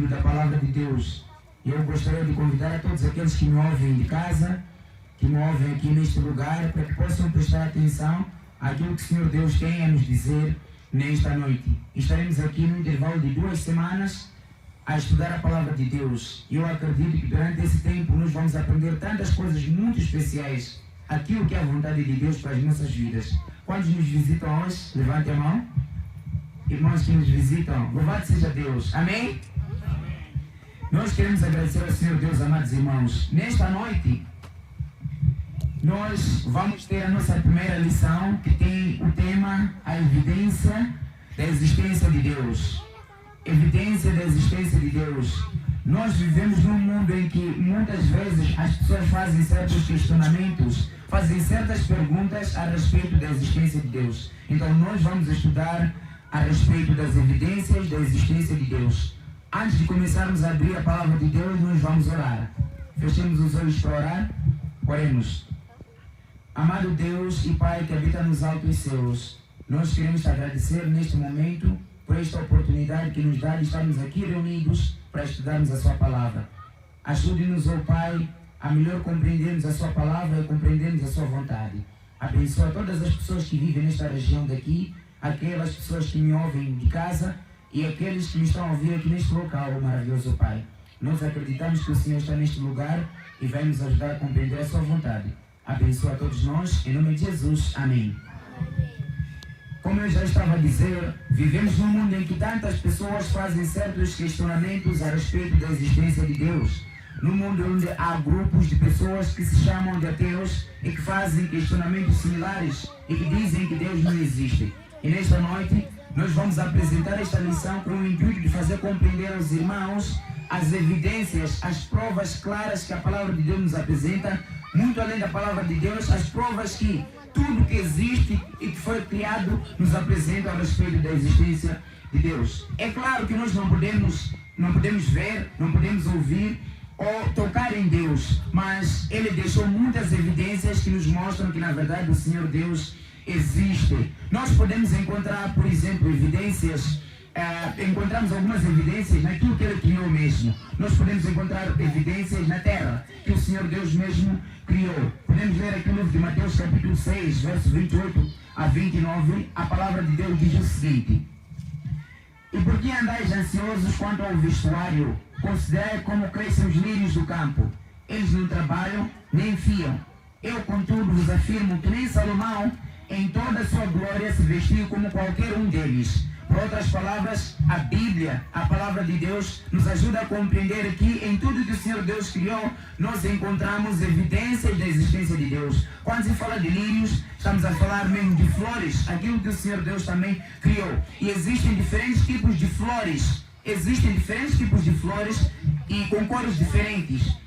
estudo da Palavra de Deus. Eu gostaria de convidar a todos aqueles que me ouvem de casa, que me ouvem aqui neste lugar, para que possam prestar atenção àquilo que o Senhor Deus tem a nos dizer nesta noite. Estaremos aqui no intervalo de 2 semanas a estudar a Palavra de Deus. Eu acredito que durante esse tempo nós vamos aprender tantas coisas muito especiais, aquilo que é a vontade de Deus para as nossas vidas. Quantos nos visitam hoje? Levante a mão. Irmãos que nos visitam, louvado seja Deus. Amém? Nós queremos agradecer ao Senhor Deus, amados irmãos. Nesta noite, nós vamos ter a nossa primeira lição, que tem o tema A Evidência da Existência de Deus. Evidência da existência de Deus. Nós vivemos num mundo em que muitas vezes as pessoas fazem certos questionamentos, fazem certas perguntas a respeito da existência de Deus. Então nós vamos estudar a respeito das evidências da existência de Deus. Antes de começarmos a abrir a Palavra de Deus, nós vamos orar. Fechemos os olhos para orar. Oremos. Amado Deus e Pai que habita nos altos céus, nós queremos te agradecer neste momento por esta oportunidade que nos dá de estarmos aqui reunidos para estudarmos a Sua Palavra. Ajude-nos, ó Pai, a melhor compreendermos a Sua Palavra e compreendermos a Sua vontade. Abençoa todas as pessoas que vivem nesta região daqui, aquelas pessoas que me ouvem de casa e aqueles que me estão a ouvir aqui neste local, maravilhoso Pai. Nós acreditamos que o Senhor está neste lugar e vai nos ajudar a compreender a Sua vontade. Abençoa a todos nós, em nome de Jesus. Amém. Como eu já estava a dizer, vivemos num mundo em que tantas pessoas fazem certos questionamentos a respeito da existência de Deus. Num mundo onde há grupos de pessoas que se chamam de ateus e que fazem questionamentos similares e que dizem que Deus não existe. E nesta noite, nós vamos apresentar esta lição com o intuito de fazer compreender aos irmãos as evidências, as provas claras que a Palavra de Deus nos apresenta, muito além da Palavra de Deus, as provas que tudo que existe e que foi criado nos apresenta a respeito da existência de Deus. É claro que nós não podemos ver, não podemos ouvir ou tocar em Deus, mas Ele deixou muitas evidências que nos mostram que na verdade o Senhor Deus existe. Nós podemos encontrar, por exemplo, encontramos algumas evidências naquilo que Ele criou mesmo. Nós podemos encontrar evidências na terra, que o Senhor Deus mesmo criou. Podemos ler aqui no livro de Mateus capítulo 6, versos 28 a 29, a palavra de Deus diz o seguinte: E por que andais ansiosos quanto ao vestuário? Considerai como crescem os lírios do campo. Eles não trabalham, nem fiam. Eu, contudo, vos afirmo que nem Salomão, em toda a sua glória, se vestiu como qualquer um deles. Por outras palavras, a Bíblia, a Palavra de Deus, nos ajuda a compreender que em tudo que o Senhor Deus criou, nós encontramos evidências da existência de Deus. Quando se fala de lírios, estamos a falar mesmo de flores, aquilo que o Senhor Deus também criou. E existem diferentes tipos de flores. E com cores diferentes.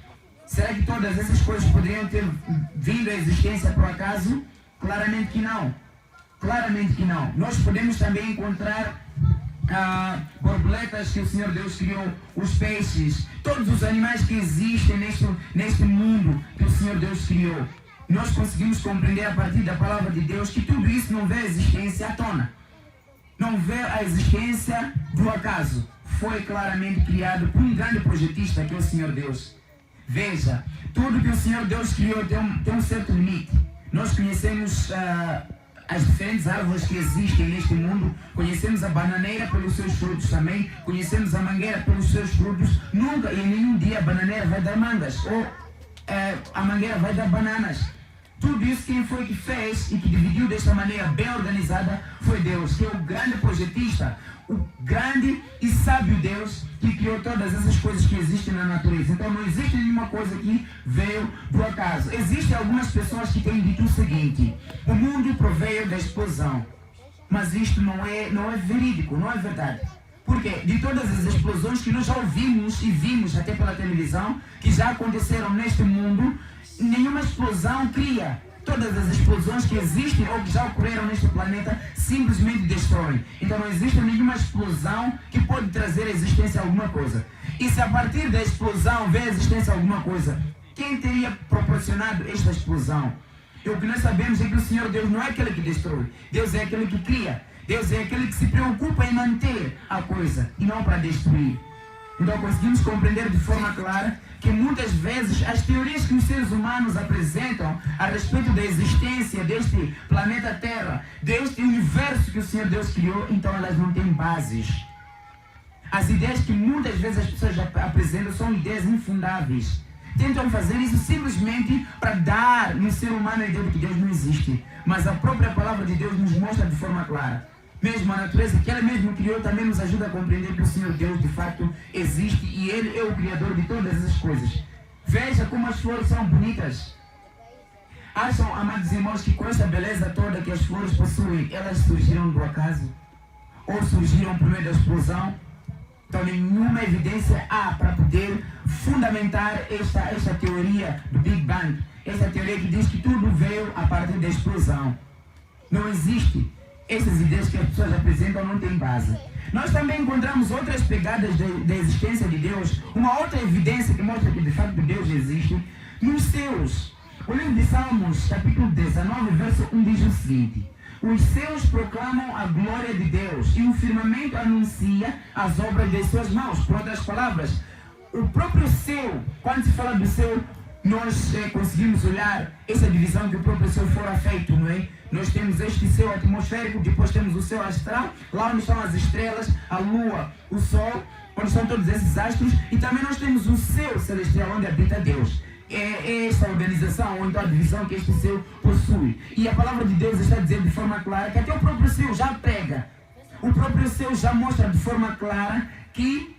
Será que todas essas coisas poderiam ter vindo à existência por acaso? Claramente que não. Claramente que não. Nós podemos também encontrar borboletas que o Senhor Deus criou, os peixes, todos os animais que existem neste mundo que o Senhor Deus criou. Nós conseguimos compreender a partir da Palavra de Deus que tudo isso não vê a existência à tona. Não vê a existência do acaso. Foi claramente criado por um grande projetista que é o Senhor Deus. Veja, tudo que o Senhor Deus criou tem um certo limite. Nós conhecemos as diferentes árvores que existem neste mundo, conhecemos a bananeira pelos seus frutos também, conhecemos a mangueira pelos seus frutos. Nunca e nenhum dia a bananeira vai dar mangas, ou a mangueira vai dar bananas. Tudo isso quem foi que fez e que dividiu desta maneira bem organizada foi Deus, que é o grande projetista, o grande e sábio Deus que criou todas essas coisas que existem na natureza. Então não existe nenhuma coisa que veio do acaso. Existem algumas pessoas que têm dito o seguinte: o mundo proveio da explosão. Mas isto não é verídico, não é verdade. Porque de todas as explosões que nós já ouvimos e vimos até pela televisão, que já aconteceram neste mundo, nenhuma explosão cria. Todas as explosões que existem ou que já ocorreram neste planeta simplesmente destroem. Então não existe nenhuma explosão que pode trazer à existência alguma coisa. E se a partir da explosão vem a existência alguma coisa, quem teria proporcionado esta explosão? E o que nós sabemos é que o Senhor Deus não é aquele que destrói. Deus é aquele que cria. Deus é aquele que se preocupa em manter a coisa e não para destruir. Então conseguimos compreender de forma clara que muitas vezes as teorias que os seres humanos apresentam a respeito da existência deste planeta Terra, deste universo que o Senhor Deus criou, então elas não têm bases. As ideias que muitas vezes as pessoas apresentam são ideias infundáveis. Tentam fazer isso simplesmente para dar no ser humano a ideia de que Deus não existe. Mas a própria palavra de Deus nos mostra de forma clara. Mesmo a natureza que ela mesma criou também nos ajuda a compreender que o Senhor Deus de fato existe e Ele é o Criador de todas essas coisas. Veja como as flores são bonitas. Acham, amados irmãos, que com essa beleza toda que as flores possuem, elas surgiram do acaso? Ou surgiram por meio da explosão? Então nenhuma evidência há para poder fundamentar esta teoria do Big Bang. Essa teoria que diz que tudo veio a partir da explosão. Não existe. Essas ideias que as pessoas apresentam não têm base. Nós também encontramos outras pegadas da existência de Deus, uma outra evidência que mostra que de fato Deus existe, nos céus. O livro de Salmos, capítulo 19, verso 1 diz o seguinte: os céus proclamam a glória de Deus e o firmamento anuncia as obras das suas mãos. Por outras palavras, o próprio céu, quando se fala do céu, nós conseguimos olhar essa divisão que o próprio céu fora feito, não é? Nós temos este céu atmosférico, depois temos o céu astral, lá onde estão as estrelas, a lua, o sol, onde estão todos esses astros, e também nós temos o céu celestial, onde habita Deus. É esta organização, ou então a divisão que este céu possui. E a palavra de Deus está dizendo de forma clara que até o próprio céu já prega. O próprio céu já mostra de forma clara que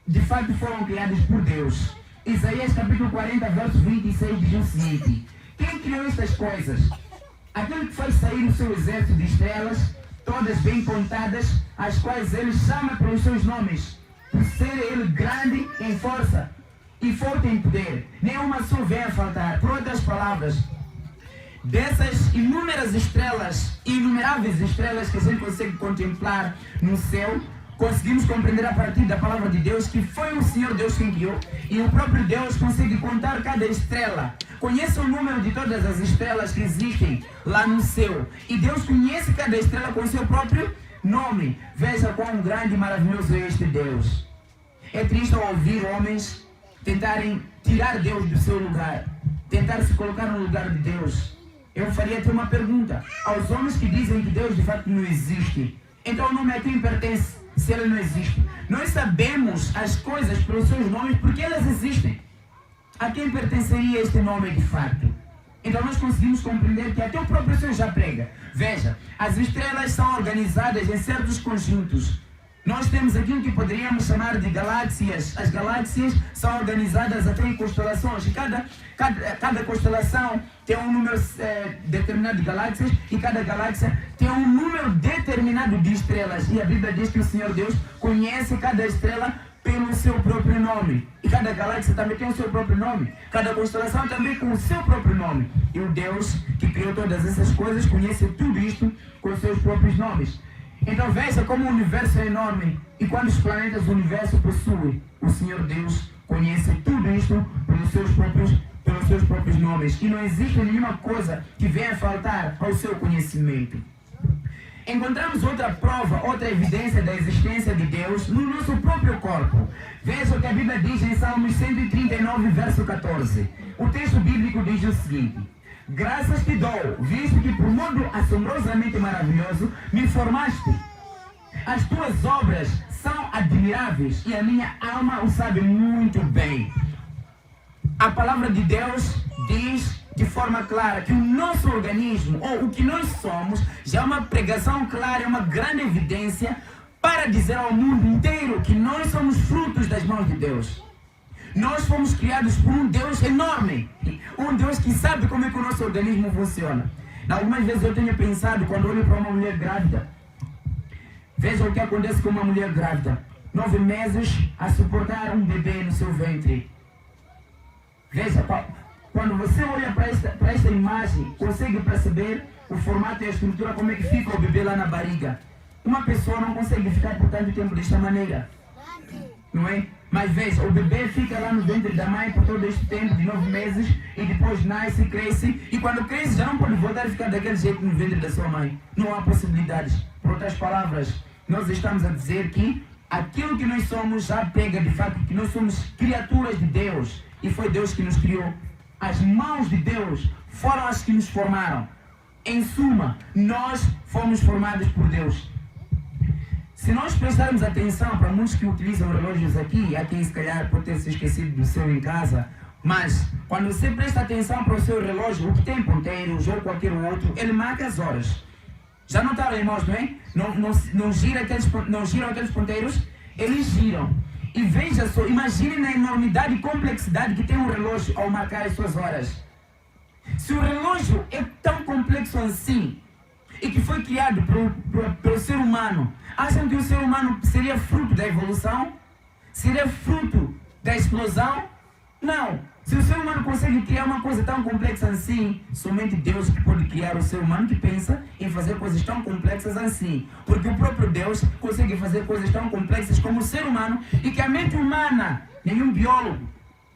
de fato foram criados por Deus. Isaías capítulo 40, verso 26 diz o seguinte: quem criou estas coisas? Aquele que faz sair o seu exército de estrelas, todas bem contadas, as quais ele chama pelos seus nomes, por ser ele grande em força e forte em poder. Nenhuma só vem a faltar. Por outras palavras, dessas inúmeras estrelas, inumeráveis estrelas que a gente consegue contemplar no céu, conseguimos compreender a partir da palavra de Deus que foi o Senhor Deus quem criou, e o próprio Deus consegue contar cada estrela. Conhece o número de todas as estrelas que existem lá no céu, e Deus conhece cada estrela com seu próprio nome. Veja quão grande e maravilhoso é este Deus. É triste ouvir homens tentarem tirar Deus do seu lugar, tentar se colocar no lugar de Deus. Eu faria até uma pergunta aos homens que dizem que Deus de fato não existe. Então o nome a quem pertence se ele não existe? Nós sabemos as coisas pelos seus nomes porque elas existem. A quem pertenceria este nome de fato? Então nós conseguimos compreender que até o próprio Senhor já prega. Veja, as estrelas são organizadas em certos conjuntos. Nós temos aquilo que poderíamos chamar de galáxias. As galáxias são organizadas até em constelações. E cada constelação tem um número determinado de galáxias, e cada galáxia tem um número determinado de estrelas. E a Bíblia diz que o Senhor Deus conhece cada estrela pelo seu próprio nome. E cada galáxia também tem o seu próprio nome. Cada constelação também com o seu próprio nome. E o Deus que criou todas essas coisas conhece tudo isto com os seus próprios nomes. Então veja como o universo é enorme, e quantos planetas o universo possui. O Senhor Deus conhece tudo isto pelos seus próprios nomes, e não existe nenhuma coisa que venha a faltar ao seu conhecimento. Encontramos outra prova, outra evidência da existência de Deus no nosso próprio corpo. Veja o que a Bíblia diz em Salmos 139, verso 14. O texto bíblico diz o seguinte: graças te dou, visto que por modo assombrosamente maravilhoso me formaste. As tuas obras são admiráveis e a minha alma o sabe muito bem. A palavra de Deus diz de forma clara que o nosso organismo, ou o que nós somos, já é uma pregação clara, é uma grande evidência para dizer ao mundo inteiro que nós somos frutos das mãos de Deus. Nós fomos criados por um Deus enorme, um Deus que sabe como é que o nosso organismo funciona. Algumas vezes eu tenho pensado, quando olho para uma mulher grávida, veja o que acontece com uma mulher grávida. 9 meses a suportar um bebê no seu ventre. Veja, quando você olha para esta imagem, consegue perceber o formato e a estrutura, como é que fica o bebê lá na barriga. Uma pessoa não consegue ficar por tanto tempo desta maneira, não é? Mas veja, o bebê fica lá no ventre da mãe por todo este tempo de 9 meses, e depois nasce, cresce, e quando cresce já não pode voltar a ficar daquele jeito no ventre da sua mãe. Não há possibilidades. Por outras palavras, nós estamos a dizer que aquilo que nós somos já pega de fato que nós somos criaturas de Deus e foi Deus que nos criou. As mãos de Deus foram as que nos formaram. Em suma, nós fomos formados por Deus. Se nós prestarmos atenção para muitos que utilizam relógios aqui, há quem se calhar pode ter se esquecido do seu em casa, mas quando você presta atenção para o seu relógio, o que tem ponteiros ou qualquer outro, ele marca as horas. Já notaram, irmãos, não é? Não giram aqueles ponteiros? Eles giram. E veja só, imagine na enormidade e complexidade que tem um relógio ao marcar as suas horas. Se o relógio é tão complexo assim, e que foi criado pelo ser humano, acham que o ser humano seria fruto da evolução? Seria fruto da explosão? Não. Se o ser humano consegue criar uma coisa tão complexa assim, somente Deus pode criar o ser humano que pensa em fazer coisas tão complexas assim. Porque o próprio Deus consegue fazer coisas tão complexas como o ser humano e que a mente humana, nenhum biólogo,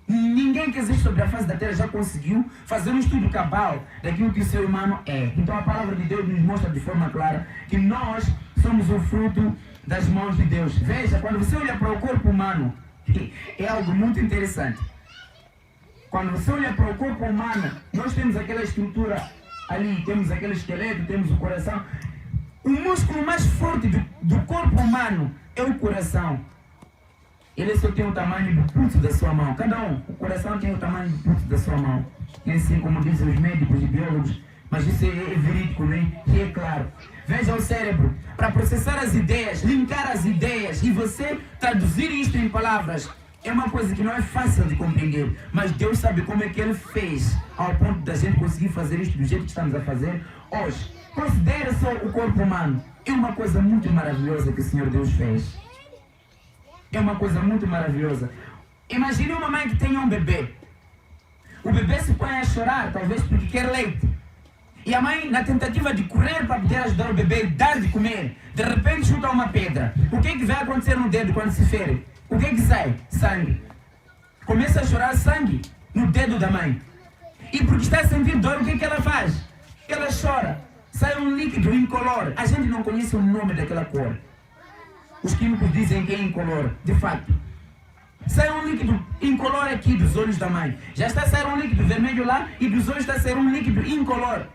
ninguém que existe sobre a face da Terra já conseguiu fazer um estudo cabal daquilo que o ser humano é. Então a palavra de Deus nos mostra de forma clara que nós somos o fruto das mãos de Deus. Veja, quando você olha para o corpo humano, é algo muito interessante. Quando você olha para o corpo humano, nós temos aquela estrutura ali, temos aquele esqueleto, temos o coração. O músculo mais forte do corpo humano é o coração. Ele só tem o tamanho do pulso da sua mão. Cada um, o coração tem o tamanho do pulso da sua mão. É assim como dizem os médicos e biólogos, mas isso é verídico, né? E é claro. Veja o cérebro, para processar as ideias, linkar as ideias e você traduzir isto em palavras. É uma coisa que não é fácil de compreender, mas Deus sabe como é que Ele fez ao ponto da gente conseguir fazer isto do jeito que estamos a fazer hoje. Considere só o corpo humano. É uma coisa muito maravilhosa que o Senhor Deus fez. É uma coisa muito maravilhosa. Imagine uma mãe que tem um bebê. O bebê se põe a chorar, talvez porque quer leite. E a mãe, na tentativa de correr para poder ajudar o bebê e dar de comer, de repente chuta uma pedra. O que é que vai acontecer no dedo quando se fere? O que é que sai? Sangue. Começa a chorar sangue no dedo da mãe. E porque está a sentir dor, o que é que ela faz? Ela chora. Sai um líquido incolor. A gente não conhece o nome daquela cor. Os químicos dizem que é incolor. De fato. Sai um líquido incolor aqui dos olhos da mãe. Já está a sair um líquido vermelho lá e dos olhos está a sair um líquido incolor.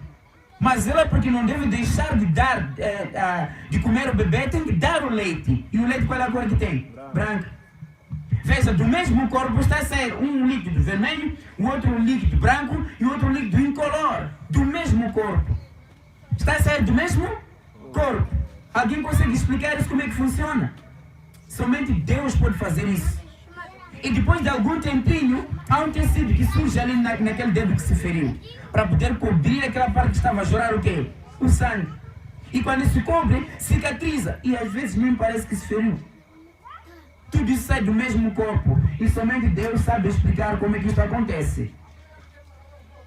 Mas ela, porque não deve deixar de dar, de comer o bebê, tem que dar o leite. E o leite qual é a cor que tem? Branca. Veja, do mesmo corpo está a sair um líquido vermelho, o outro líquido branco e o outro líquido incolor. Do mesmo corpo. Está a sair do mesmo corpo. Alguém consegue explicar isso como é que funciona? Somente Deus pode fazer isso. E depois de algum tempinho, há um tecido que surge ali naquele dedo que se feriu. Para poder cobrir aquela parte que estava a chorar o quê? O sangue. E quando se cobre, cicatriza. E às vezes nem parece que se feriu. Tudo isso sai do mesmo corpo. E somente Deus sabe explicar como é que isso acontece.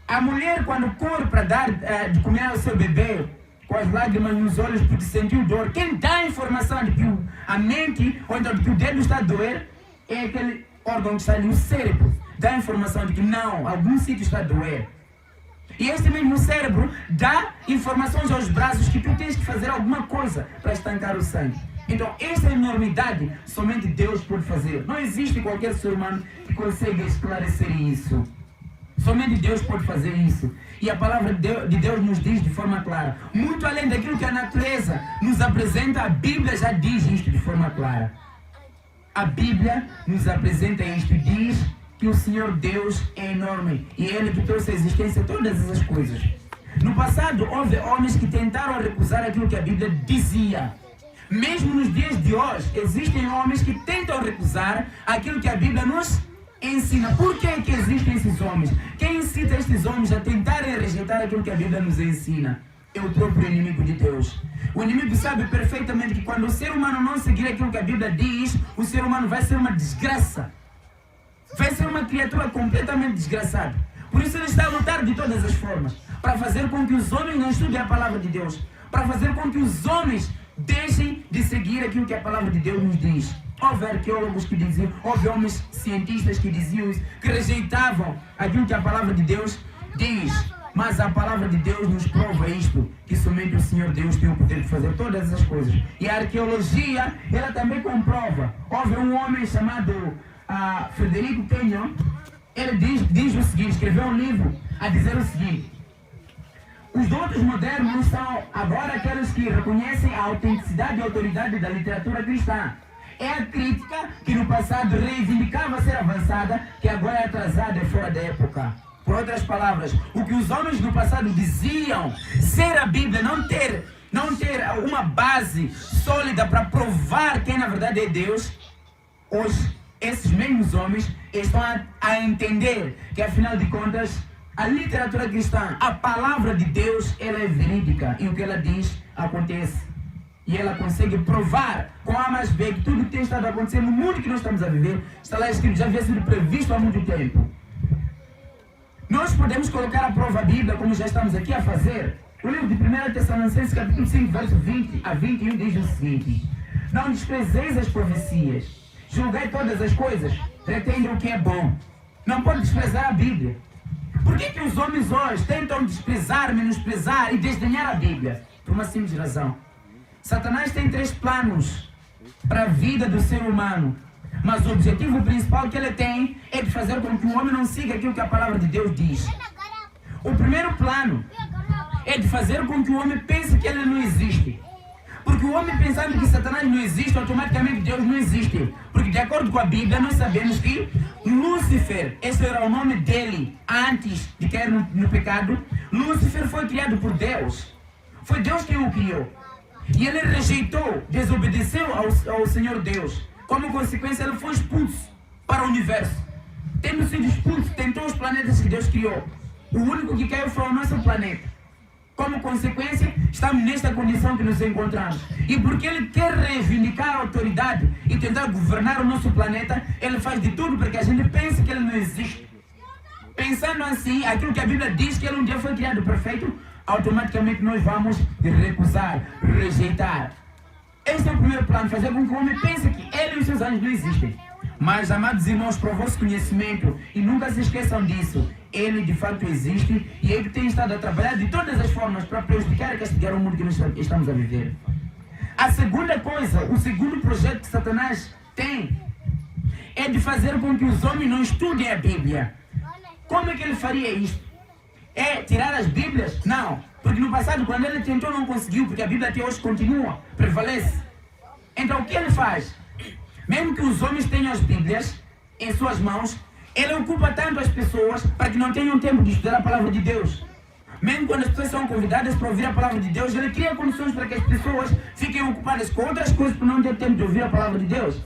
A mulher, quando corre para dar de comer ao seu bebê, com as lágrimas nos olhos porque sentiu dor, quem dá a informação de que a mente, ou então de que o dedo está a doer, é aquele órgão que está ali, o cérebro. Dá a informação de que não, algum sítio está a doer. E este mesmo cérebro dá informações aos braços que tu tens que fazer alguma coisa para estancar o sangue. Então, essa enormidade, somente Deus pode fazer. Não existe qualquer ser humano que consiga esclarecer isso. Somente Deus pode fazer isso. E a palavra de Deus nos diz de forma clara. Muito além daquilo que a natureza nos apresenta, a Bíblia já diz isto de forma clara. A Bíblia nos apresenta isto e diz que o Senhor Deus é enorme. E é Ele que trouxe à existência todas essas coisas. No passado, houve homens que tentaram recusar aquilo que a Bíblia dizia. Mesmo nos dias de hoje, existem homens que tentam recusar aquilo que a Bíblia nos ensina. Por que que existem esses homens? Quem incita estes homens a tentarem rejeitar aquilo que a Bíblia nos ensina? É o próprio inimigo de Deus. O inimigo sabe perfeitamente que quando o ser humano não seguir aquilo que a Bíblia diz, o ser humano vai ser uma desgraça. Vai ser uma criatura completamente desgraçada. Por isso ele está a lutar de todas as formas, para fazer com que os homens não estudem a palavra de Deus, para fazer com que os homens deixem de seguir aquilo que a palavra de Deus nos diz. Houve arqueólogos que diziam, houve homens cientistas que diziam isso, que rejeitavam aquilo que a palavra de Deus diz. Mas a palavra de Deus nos prova isto, que somente o Senhor Deus tem o poder de fazer todas essas coisas. E a arqueologia, ela também comprova. Houve um homem chamado Frederico Kenyon, ele diz o seguinte, escreveu um livro a dizer o seguinte: os doutos modernos são agora aqueles que reconhecem a autenticidade e autoridade da literatura cristã. É a crítica que no passado reivindicava ser avançada, que agora é atrasada e fora da época. Por outras palavras, o que os homens do passado diziam ser a Bíblia, não ter uma base sólida para provar quem na verdade é Deus, hoje esses mesmos homens estão a entender que afinal de contas a literatura cristã, a palavra de Deus, ela é verídica e o que ela diz acontece. E ela consegue provar com A mais B que tudo que tem estado acontecendo no mundo que nós estamos a viver está lá escrito, já havia sido previsto há muito tempo. Nós podemos colocar à prova a Bíblia, como já estamos aqui a fazer. O livro de 1 Tessalonicenses, capítulo 5, verso 20 a 21, diz o seguinte: não desprezeis as profecias, julgai todas as coisas, retende o que é bom. Não pode desprezar a Bíblia. Por que os homens hoje tentam desprezar, menosprezar e desdenhar a Bíblia? Por uma simples razão. Satanás tem 3 planos para a vida do ser humano. Mas o objetivo principal que ele tem é de fazer com que o homem não siga aquilo que a palavra de Deus diz. O primeiro plano é de fazer com que o homem pense que ele não existe. Porque o homem pensando que Satanás não existe, automaticamente Deus não existe. Porque de acordo com a Bíblia, nós sabemos que Lúcifer, esse era o nome dele antes de cair no pecado. Lúcifer foi criado por Deus. Foi Deus quem o criou. E ele rejeitou, desobedeceu ao Senhor Deus. Como consequência, ele foi expulso para o universo. Tendo sido expulso, tentou os planetas que Deus criou. O único que caiu foi o nosso planeta. Como consequência, estamos nesta condição que nos encontramos. E porque ele quer reivindicar a autoridade e tentar governar o nosso planeta, ele faz de tudo para que a gente pense que ele não existe. Pensando assim, aquilo que a Bíblia diz que ele um dia foi criado perfeito, automaticamente nós vamos recusar, rejeitar. Este é o primeiro plano, fazer com que o homem pense que ele e os seus anjos não existem. Mas, amados irmãos, para o vosso conhecimento, e nunca se esqueçam disso, ele de fato existe e ele tem estado a trabalhar de todas as formas para prejudicar e castigar o mundo que nós estamos a viver. A segunda coisa, o segundo projeto que Satanás tem, é de fazer com que os homens não estudem a Bíblia. Como é que ele faria isto? É tirar as Bíblias? Não. Porque no passado, quando ele tentou, não conseguiu, porque a Bíblia até hoje continua, prevalece. Então o que ele faz? Mesmo que os homens tenham as Bíblias em suas mãos, ele ocupa tanto as pessoas para que não tenham tempo de estudar a palavra de Deus. Mesmo quando as pessoas são convidadas para ouvir a palavra de Deus, ele cria condições para que as pessoas fiquem ocupadas com outras coisas por não ter tempo de ouvir a palavra de Deus.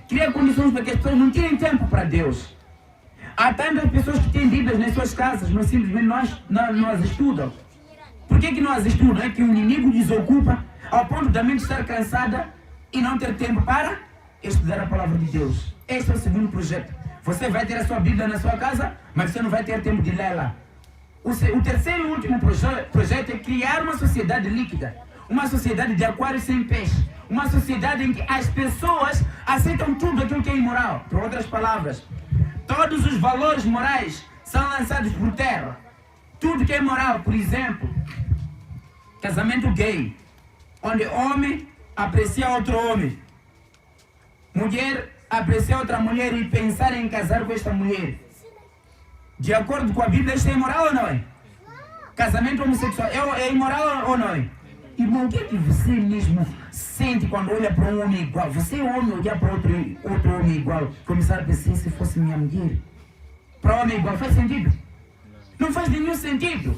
Cria condições para que as pessoas não tenham tempo para Deus. Há tantas pessoas que têm Bíblias nas suas casas, mas simplesmente não as estudam. Por que não as estudam? É que o inimigo desocupa ao ponto da mente estar cansada e não ter tempo para estudar a palavra de Deus. Este é o segundo projeto. Você vai ter a sua Bíblia na sua casa, mas você não vai ter tempo de lê-la. O terceiro e último projeto é criar uma sociedade líquida. Uma sociedade de aquários sem peixe. Uma sociedade em que as pessoas aceitam tudo aquilo que é imoral. Por outras palavras, todos os valores morais são lançados por terra. Tudo que é moral, por exemplo, casamento gay, onde homem aprecia outro homem, mulher aprecia outra mulher e pensar em casar com esta mulher. De acordo com a Bíblia, isso é imoral ou não é? Casamento homossexual é imoral ou não é? Irmão, o que é que você mesmo sente quando olha para um homem igual? Você é homem olhar para outro homem igual, começar a pensar, se fosse minha mulher, para homem igual, faz sentido? Não faz nenhum sentido.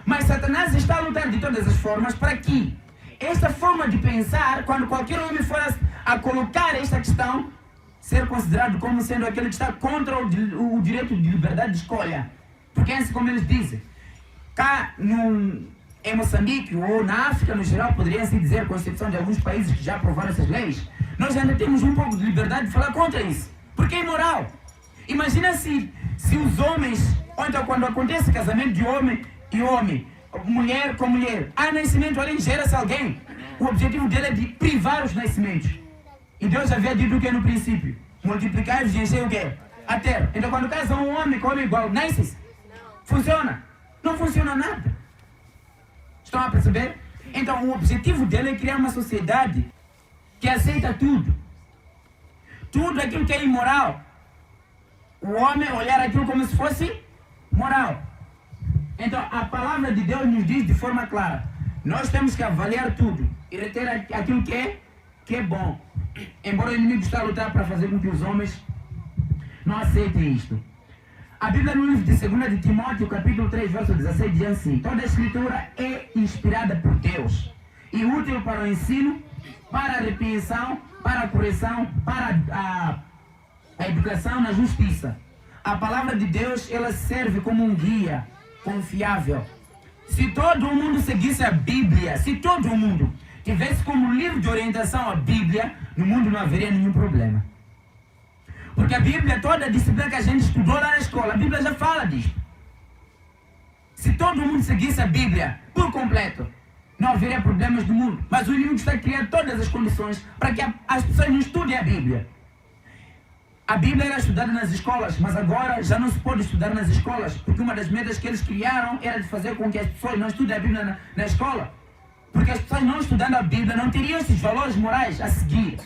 Mas Satanás está a lutar de todas as formas para que esta forma de pensar, quando qualquer homem for a colocar esta questão, ser considerado como sendo aquele que está contra o direito de liberdade de escolha. Porque é assim como eles dizem. Cá em Moçambique ou na África no geral, poderia assim dizer, com exceção de alguns países que já aprovaram essas leis, nós ainda temos um pouco de liberdade de falar contra isso. Porque é imoral. Imagina se os homens, ou então quando acontece casamento de homem e homem, mulher com mulher, há nascimento ali, gera-se alguém. O objetivo dele é de privar os nascimentos. E Deus havia dito o que é no princípio? Multiplicar e encher o quê? A terra. Então quando casa um homem com homem igual, nasce? Funciona. Não funciona nada. Estão a perceber? Então, o objetivo dele é criar uma sociedade que aceita tudo. Tudo aquilo que é imoral. O homem olhar aquilo como se fosse moral. Então, a palavra de Deus nos diz de forma clara: nós temos que avaliar tudo e reter aquilo que é bom. Embora o inimigo está a lutar para fazer com que os homens não aceitem isto. A Bíblia no livro de 2 de Timóteo, capítulo 3, verso 16, diz assim: toda a escritura é inspirada por Deus e útil para o ensino, para a repreensão, para a correção, para a educação na justiça. A palavra de Deus, ela serve como um guia confiável. Se todo o mundo seguisse a Bíblia, se todo o mundo tivesse como livro de orientação a Bíblia, no mundo não haveria nenhum problema. Porque a Bíblia, toda a disciplina que a gente estudou lá na escola, a Bíblia já fala disso. Se todo mundo seguisse a Bíblia por completo, não haveria problemas do mundo. Mas o inimigo está criando todas as condições para que as pessoas não estudem a Bíblia. A Bíblia era estudada nas escolas, mas agora já não se pode estudar nas escolas, porque uma das metas que eles criaram era de fazer com que as pessoas não estudem a Bíblia na escola. Porque as pessoas não estudando a Bíblia não teriam esses valores morais a seguir.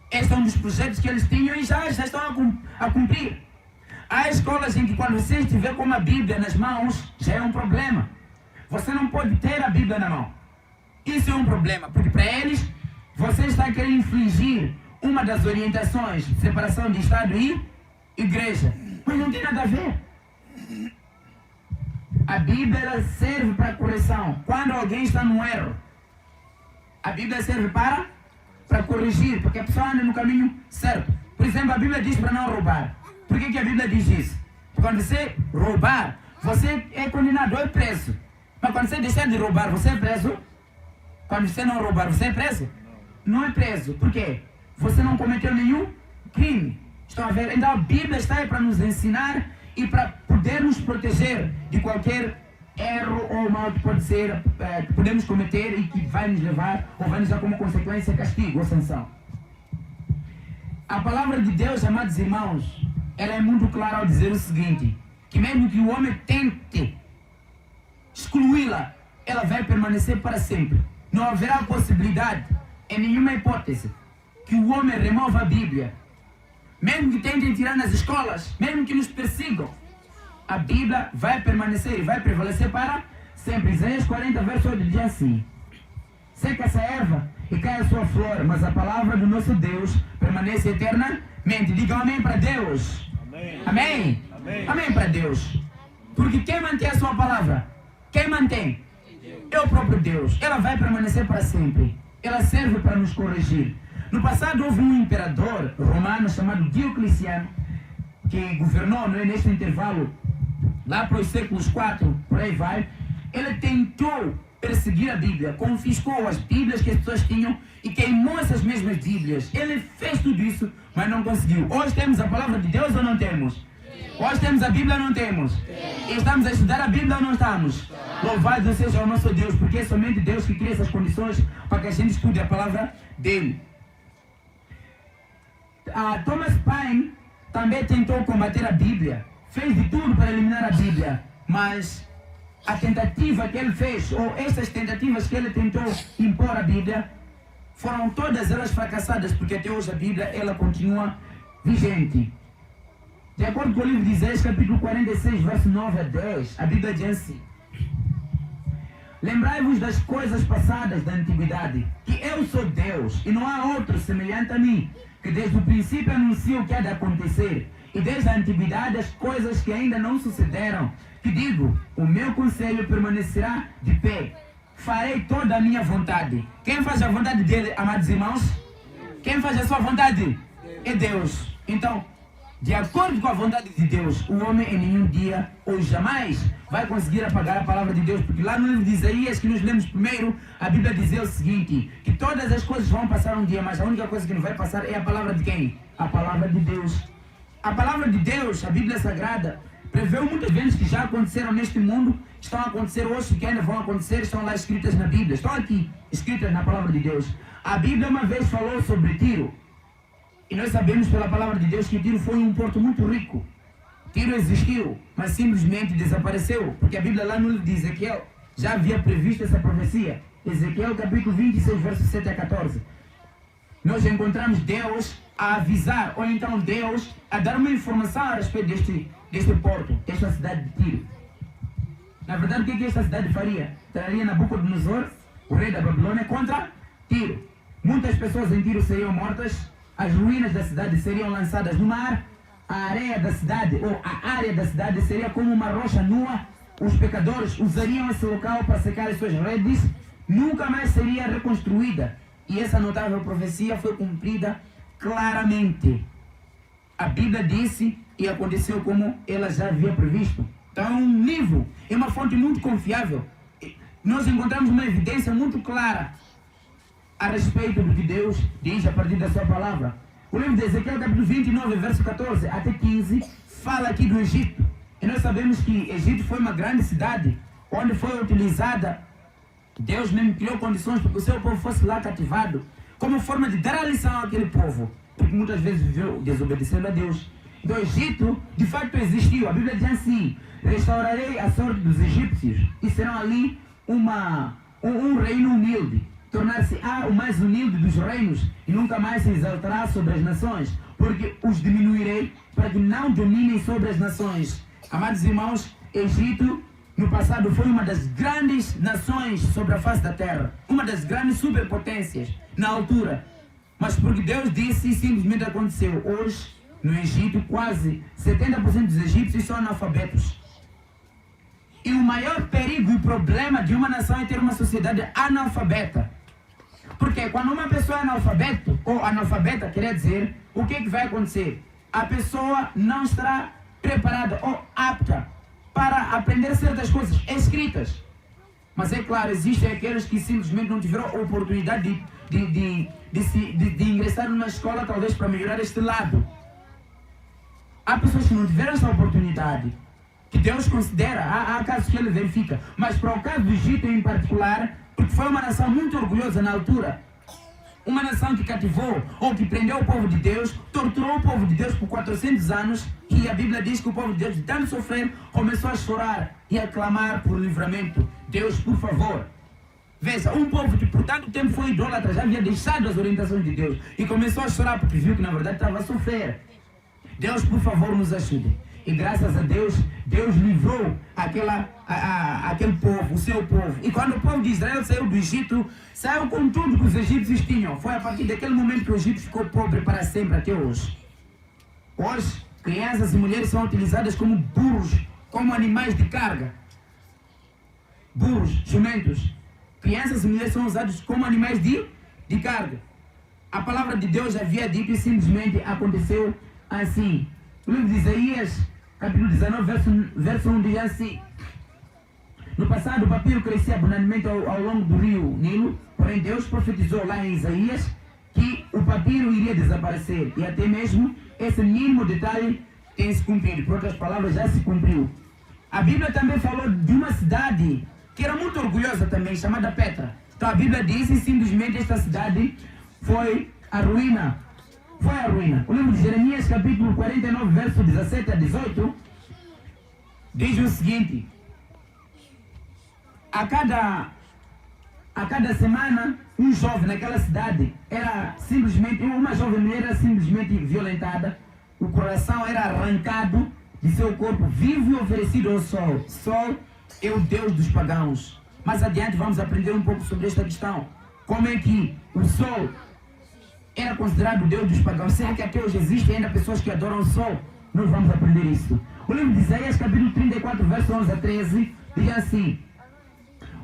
Este é um dos projetos que eles tinham e já estão a cumprir. Há escolas em que quando você estiver com a Bíblia nas mãos, já é um problema. Você não pode ter a Bíblia na mão. Isso é um problema, porque para eles, você está querendo infligir uma das orientações de separação de Estado e Igreja. Mas não tem nada a ver. A Bíblia ela serve para correção. Quando alguém está no erro, a Bíblia serve para corrigir, porque a pessoa anda no caminho certo. Por exemplo, a Bíblia diz para não roubar. Por que a Bíblia diz isso? Porque quando você roubar, você é condenado, é preso. Mas quando você deixar de roubar, você é preso? Quando você não roubar, você é preso? Não é preso. Por quê? Você não cometeu nenhum crime. Estão a ver? Então a Bíblia está aí para nos ensinar e para poder nos proteger de qualquer erro ou mal que pode ser, que podemos cometer e que vai nos levar ou vai nos dar como consequência castigo ou sanção. A palavra de Deus, amados irmãos, ela é muito clara ao dizer o seguinte: que mesmo que o homem tente excluí-la, ela vai permanecer para sempre. Não haverá possibilidade, em nenhuma hipótese, que o homem remova a Bíblia. Mesmo que tentem tirar nas escolas, mesmo que nos persigam, a Bíblia vai permanecer e vai prevalecer para sempre. Isaías 40, verso 8 diz assim: seca-se a erva e cai a sua flor, mas a palavra do nosso Deus permanece eternamente. Diga amém para Deus. Amém. Amém. Amém, amém para Deus. Porque quem mantém a sua palavra? Quem mantém? É o próprio Deus. Ela vai permanecer para sempre. Ela serve para nos corrigir. No passado houve um imperador romano chamado Diocleciano, que governou neste intervalo lá para os séculos 4, por aí vai. Ele tentou perseguir a Bíblia, confiscou as Bíblias que as pessoas tinham e queimou essas mesmas Bíblias. Ele fez tudo isso, mas não conseguiu. Hoje temos a palavra de Deus ou não temos? Hoje temos a Bíblia ou não temos? E estamos a estudar a Bíblia ou não estamos? Louvado seja o nosso Deus, porque é somente Deus que cria essas condições para que a gente estude a palavra dele. Thomas Paine também tentou combater a Bíblia, fez de tudo para eliminar a Bíblia, mas a tentativa que ele fez, ou essas tentativas que ele tentou impor à Bíblia, foram todas elas fracassadas, porque até hoje a Bíblia ela continua vigente. De acordo com o livro de Isaías, capítulo 46, verso 9 a 10, a Bíblia diz assim: lembrai-vos das coisas passadas da antiguidade, que eu sou Deus, e não há outro semelhante a mim, que desde o princípio anuncio o que há de acontecer, e desde a antiguidade as coisas que ainda não sucederam, que digo, o meu conselho permanecerá de pé, farei toda a minha vontade. Quem faz a vontade dele, amados irmãos? Quem faz a sua vontade? É Deus. Então, de acordo com a vontade de Deus, o homem em nenhum dia ou jamais vai conseguir apagar a palavra de Deus, porque lá no livro de Isaías, que nós lemos primeiro, a Bíblia diz o seguinte, que todas as coisas vão passar um dia, mas a única coisa que não vai passar é a palavra de quem? A palavra de Deus. A palavra de Deus, a Bíblia Sagrada, prevê muitos eventos que já aconteceram neste mundo, estão a acontecer hoje, que ainda vão acontecer, estão lá escritas na Bíblia, estão aqui escritas na palavra de Deus. A Bíblia uma vez falou sobre Tiro, e nós sabemos pela palavra de Deus que Tiro foi um porto muito rico. Tiro existiu, mas simplesmente desapareceu, porque a Bíblia lá no livro de Ezequiel já havia previsto essa profecia. Ezequiel capítulo 26, versos 7 a 14. Nós encontramos Deus a avisar, ou então Deus a dar uma informação a respeito deste porto, desta cidade de Tiro. Na verdade, o que esta cidade faria? Traria Nabucodonosor, o rei da Babilônia, contra Tiro. Muitas pessoas em Tiro seriam mortas, as ruínas da cidade seriam lançadas no mar, a areia da cidade, ou a área da cidade, seria como uma rocha nua. Os pecadores usariam esse local para secar as suas redes, nunca mais seria reconstruída. E essa notável profecia foi cumprida claramente. A Bíblia disse e aconteceu como ela já havia previsto. Então é um livro, é uma fonte muito confiável. Nós encontramos uma evidência muito clara a respeito do que Deus diz a partir da sua palavra. O livro de Ezequiel, capítulo 29, verso 14 até 15, fala aqui do Egito. E nós sabemos que Egito foi uma grande cidade, onde foi utilizada, Deus mesmo criou condições para que o seu povo fosse lá cativado, como forma de dar a lição àquele povo, porque muitas vezes viveu desobedecendo a Deus. Então o Egito, de fato, existiu. A Bíblia diz assim: restaurarei a sorte dos egípcios, e serão ali um reino humilde. Tornar-se-á o mais humilde dos reinos, e nunca mais se exaltará sobre as nações, porque os diminuirei para que não dominem sobre as nações. Amados irmãos, Egito no passado foi uma das grandes nações sobre a face da terra, uma das grandes superpotências na altura, mas porque Deus disse, simplesmente aconteceu. Hoje no Egito quase 70% dos egípcios são analfabetos. E o maior perigo e problema de uma nação é ter uma sociedade analfabeta. Porque quando uma pessoa é analfabeto, ou analfabeta, quer dizer, o que vai acontecer? A pessoa não estará preparada ou apta para aprender certas coisas escritas. Mas é claro, existem aqueles que simplesmente não tiveram a oportunidade de ingressar numa escola, talvez para melhorar este lado. Há pessoas que não tiveram essa oportunidade, que Deus considera, há casos que ele verifica. Mas para o caso do Egito em particular, porque foi uma nação muito orgulhosa na altura, uma nação que cativou ou que prendeu o povo de Deus, torturou o povo de Deus por 400 anos, e a Bíblia diz que o povo de Deus, de tanto sofrer, começou a chorar e a clamar por livramento. Deus, por favor. Veja, um povo que por tanto tempo foi idólatra, já havia deixado as orientações de Deus e começou a chorar porque viu que na verdade estava a sofrer. Deus, por favor, nos ajude. E graças a Deus, Deus livrou aquele povo, o seu povo. E quando o povo de Israel saiu do Egito, saiu com tudo que os egípcios tinham. Foi a partir daquele momento que o Egito ficou pobre para sempre até hoje. Hoje, crianças e mulheres são utilizadas como burros, como animais de carga. Burros, jumentos. Crianças e mulheres são usados como animais de carga. A palavra de Deus havia dito e simplesmente aconteceu assim. O livro de Isaías, capítulo 19, verso 1 diz assim: no passado o papiro crescia abundantemente ao longo do rio Nilo, porém Deus profetizou lá em Isaías que o papiro iria desaparecer, e até mesmo esse mínimo detalhe tem se cumprido. Por outras palavras, já se cumpriu. A Bíblia também falou de uma cidade que era muito orgulhosa também, chamada Petra. Então a Bíblia diz e simplesmente esta cidade foi a ruína. Foi a ruína. O livro de Jeremias, capítulo 49, verso 17 a 18, diz o seguinte: a cada semana, um jovem naquela cidade era simplesmente, uma jovem mulher era simplesmente violentada, o coração era arrancado de seu corpo vivo e oferecido ao sol. Sol é o Deus dos pagãos. Mais adiante vamos aprender um pouco sobre esta questão. Como é que o sol era considerado o Deus dos pagãos? Será que até hoje existem ainda pessoas que adoram o sol? Nós vamos aprender isso. O livro de Isaías, capítulo 34, verso 11 a 13, diz assim: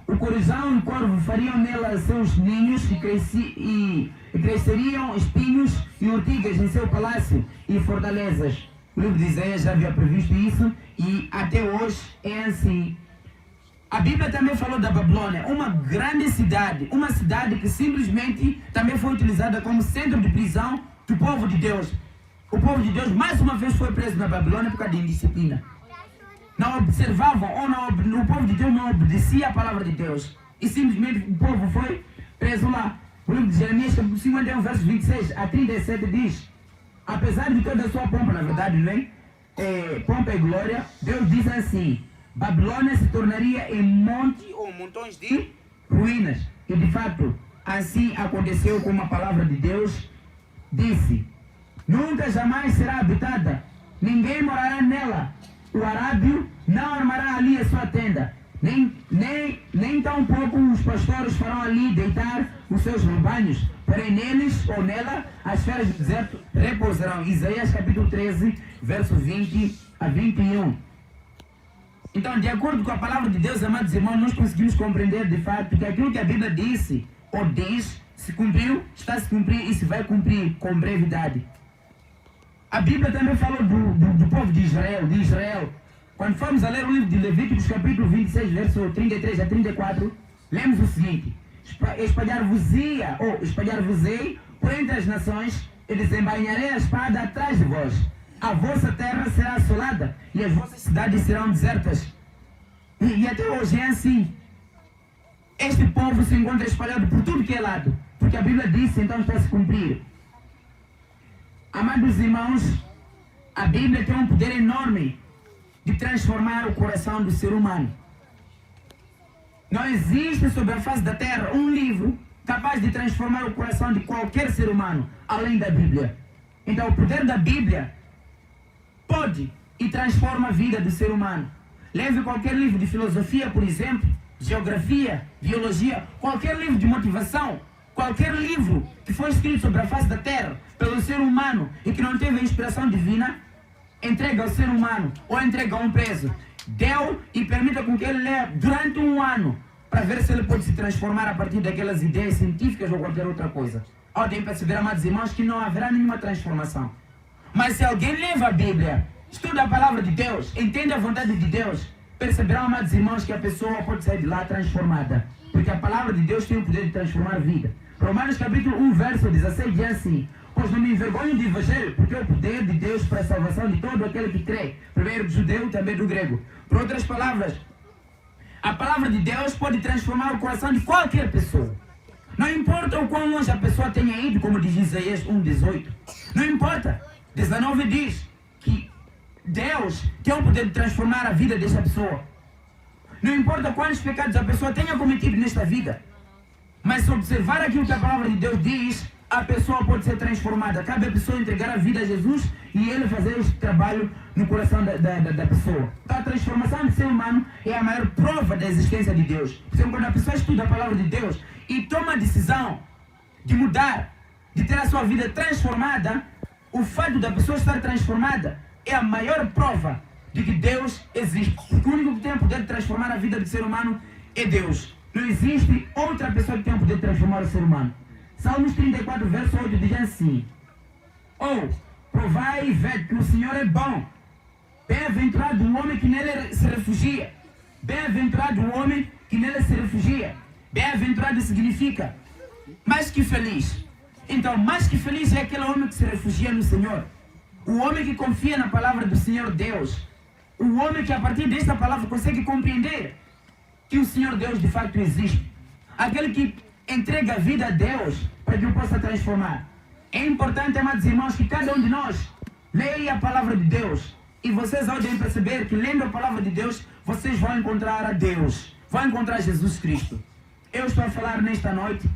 o corizão e o corvo fariam nela seus ninhos e cresceriam espinhos e urtigas em seu palácio e fortalezas. O livro de Isaías já havia previsto isso e até hoje é assim. A Bíblia também falou da Babilônia, uma grande cidade, uma cidade que simplesmente também foi utilizada como centro de prisão do povo de Deus. O povo de Deus mais uma vez foi preso na Babilônia por causa de indisciplina. Não observavam, o povo de Deus não obedecia a palavra de Deus. E simplesmente o povo foi preso lá. O livro de Jeremias, capítulo 51, versos 26 a 37 diz: apesar de toda a sua pompa, na verdade, não é? pompa e glória, Deus diz assim: Babilônia se tornaria em monte ou montões de ruínas. E de fato, assim aconteceu com a palavra de Deus. Disse: nunca jamais será habitada, ninguém morará nela. O arábio não armará ali a sua tenda, nem tão pouco os pastores farão ali deitar os seus rebanhos, porém neles ou nela as feras do deserto repousarão. Isaías capítulo 13, verso 20 a 21. Então, de acordo com a palavra de Deus, amados irmãos, nós conseguimos compreender de fato que aquilo que a Bíblia disse ou diz se cumpriu, está a se cumprir e se vai cumprir com brevidade. A Bíblia também falou do povo de Israel. Quando formos a ler o livro de Levíticos, capítulo 26, verso 33 a 34, lemos o seguinte: espalhar-vos-ei por entre as nações, e desembainharei a espada atrás de vós. A vossa terra será assolada, e as vossas cidades serão desertas. E até hoje é assim. Este povo se encontra espalhado por tudo que é lado, porque a Bíblia disse, então está a se cumprir. Amados irmãos, a Bíblia tem um poder enorme de transformar o coração do ser humano. Não existe sobre a face da terra um livro capaz de transformar o coração de qualquer ser humano, além da Bíblia. Então o poder da Bíblia pode e transforma a vida do ser humano. Leve qualquer livro de filosofia, por exemplo, geografia, biologia, qualquer livro de motivação, qualquer livro que foi escrito sobre a face da terra pelo ser humano e que não teve a inspiração divina, entrega ao ser humano ou entrega a um preso. Deu e permita com que ele leia durante um ano para ver se ele pode se transformar a partir daquelas ideias científicas ou qualquer outra coisa. Podem perceber, amados irmãos, que não haverá nenhuma transformação. Mas se alguém leva a Bíblia, estuda a palavra de Deus, entende a vontade de Deus, perceberão, amados irmãos, que a pessoa pode sair de lá transformada. Porque a palavra de Deus tem o poder de transformar a vida. Romanos capítulo 1, verso 16 diz assim: pois não me envergonho do Evangelho, porque é o poder de Deus para a salvação de todo aquele que crê, primeiro do judeu, também do grego. Por outras palavras, a palavra de Deus pode transformar o coração de qualquer pessoa. Não importa o quão longe a pessoa tenha ido, como diz Isaías 1,18. Não importa. 19 diz que Deus tem o poder de transformar a vida dessa pessoa. Não importa quantos pecados a pessoa tenha cometido nesta vida, mas se observar aquilo que a palavra de Deus diz, a pessoa pode ser transformada. Cabe a pessoa entregar a vida a Jesus e ele fazer este trabalho no coração da pessoa. Então, a transformação do ser humano é a maior prova da existência de Deus. Então, quando a pessoa estuda a palavra de Deus e toma a decisão de mudar, de ter a sua vida transformada, o fato da pessoa estar transformada é a maior prova de que Deus existe. Porque o único que tem o poder de transformar a vida do ser humano é Deus. Não existe outra pessoa que tenha o poder de transformar o ser humano. Salmos 34, verso 8 diz assim: provai e vede que o Senhor é bom. Bem-aventurado o homem que nele se refugia. Bem-aventurado o homem que nele se refugia. Bem-aventurado significa mais que feliz. Então, mais que feliz é aquele homem que se refugia no Senhor. O homem que confia na palavra do Senhor Deus. O homem que a partir desta palavra consegue compreender que o Senhor Deus de fato existe. Aquele que entrega a vida a Deus para que o possa transformar. É importante, amados irmãos, que cada um de nós leia a palavra de Deus. E vocês podem perceber que lendo a palavra de Deus, vocês vão encontrar a Deus. Vão encontrar Jesus Cristo. Eu estou a falar nesta noite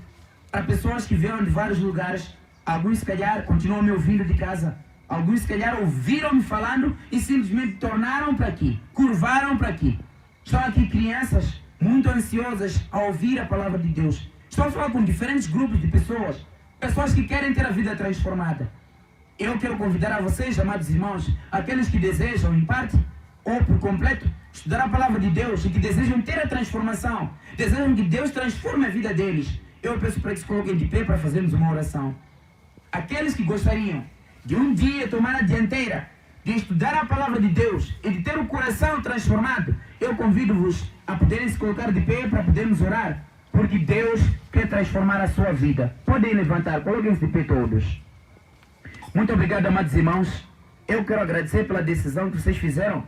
para pessoas que vieram de vários lugares. Alguns, se calhar, continuam me ouvindo de casa. Alguns, se calhar, ouviram-me falando e simplesmente tornaram para aqui. Curvaram para aqui. Estão aqui crianças muito ansiosas a ouvir a palavra de Deus. Estou a falar com diferentes grupos de pessoas. Pessoas que querem ter a vida transformada. Eu quero convidar a vocês, amados irmãos, aqueles que desejam, em parte ou por completo, estudar a palavra de Deus e que desejam ter a transformação, desejam que Deus transforme a vida deles. Eu peço para que se coloquem de pé para fazermos uma oração. Aqueles que gostariam de um dia tomar a dianteira, de estudar a palavra de Deus e de ter o coração transformado, eu convido-vos a poderem se colocar de pé para podermos orar, porque Deus quer transformar a sua vida. Podem levantar, coloquem-se de pé todos. Muito obrigado, amados irmãos. Eu quero agradecer pela decisão que vocês fizeram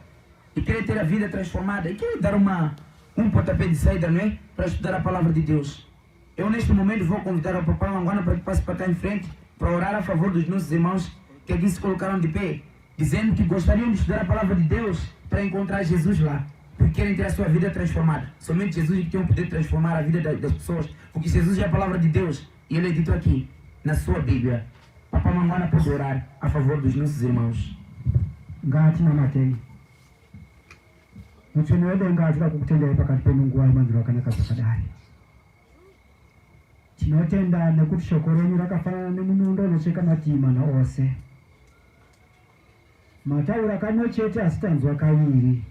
e querer ter a vida transformada e querer dar um pontapé de saída, não é? Para estudar a palavra de Deus. Eu, neste momento, vou convidar o papai Languana para que passe para cá em frente para orar a favor dos nossos irmãos que aqui se colocaram de pé. dizendo que gostariam de estudar a palavra de Deus para encontrar Jesus lá, porque querem ter a sua vida transformada. Somente Jesus tem o poder de transformar a vida das pessoas, porque Jesus é a palavra de Deus e ele é dito aqui na sua Bíblia. Papa Mangwana pode orar a favor dos nossos irmãos. Ngati na matei mutsono wede ngati kakutendera pakati penu nguwa imandiro akanaka zvakadai. Tinotenda nekuti shoko renyu rakafanana nemunondo unocheka matimana ose. Mataura kamwe chete asi tanzwa kaviri.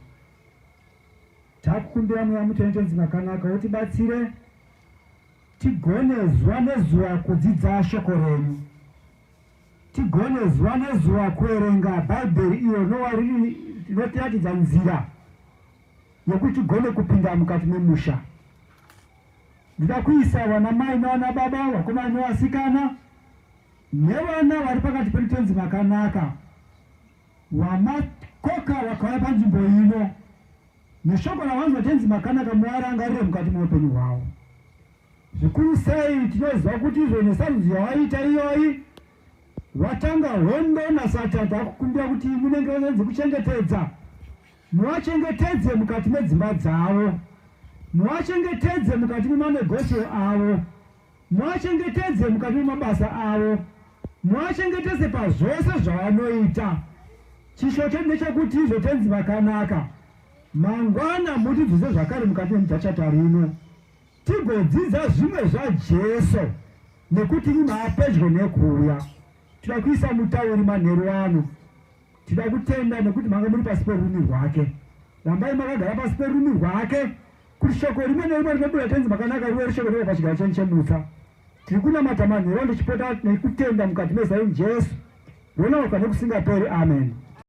Takukumbira mweya mutonetedzi makanaka utibatsire tigone zuva nezuva kudzidza shoko renyu, tigone zuva nezuva kuerenga bhaibheri iyo nova rinotiratidza nzira yekuti tigone kupinda mukati memusha. Ndida kuisa vana mai navana baba, vakomana nevasikana nevana vari pakati pemutonzi makanaka vamakoka vakauya panzvimbo ino neshoko ravanzwa tenzi makanaka muvarangarire mukati meupenyu hwavo. Zvikuru sei tinoziva kuti izvo nesarudzo yavaita iyoyi vatanga hondo naSatani. Takukumbira kuti munenge venzi kuchengetedza, muvachengetedze mukati medzimba dzavo, muvachengetedze mukati memanegosio avo, muvachengetedze mukati memabasa avo, muvachengetedze pazvose zvavanoita. Chisho chedu ndechekuti izvo tenzi makanaka mangwana mutidzidze zvakare mukati memudhachata rino, tigodzidza zvimwe zvaJesu nekuti imapedyo nekuuya. Tida kuisa mutauri manheru ano, tida kutenda nekuti manga muri pasi perurimi rwake. Rambai makagara pasi perurimi rwake kuti shoko rimwe nerimwe rinobuda tenzi makanaka riwe shoko rino pachigaro chenyu chemutsa. Tiri kunamata manheru ano tichipota nekutenda mukati meZaini Jesu rona uka nekusingaperi. Amen.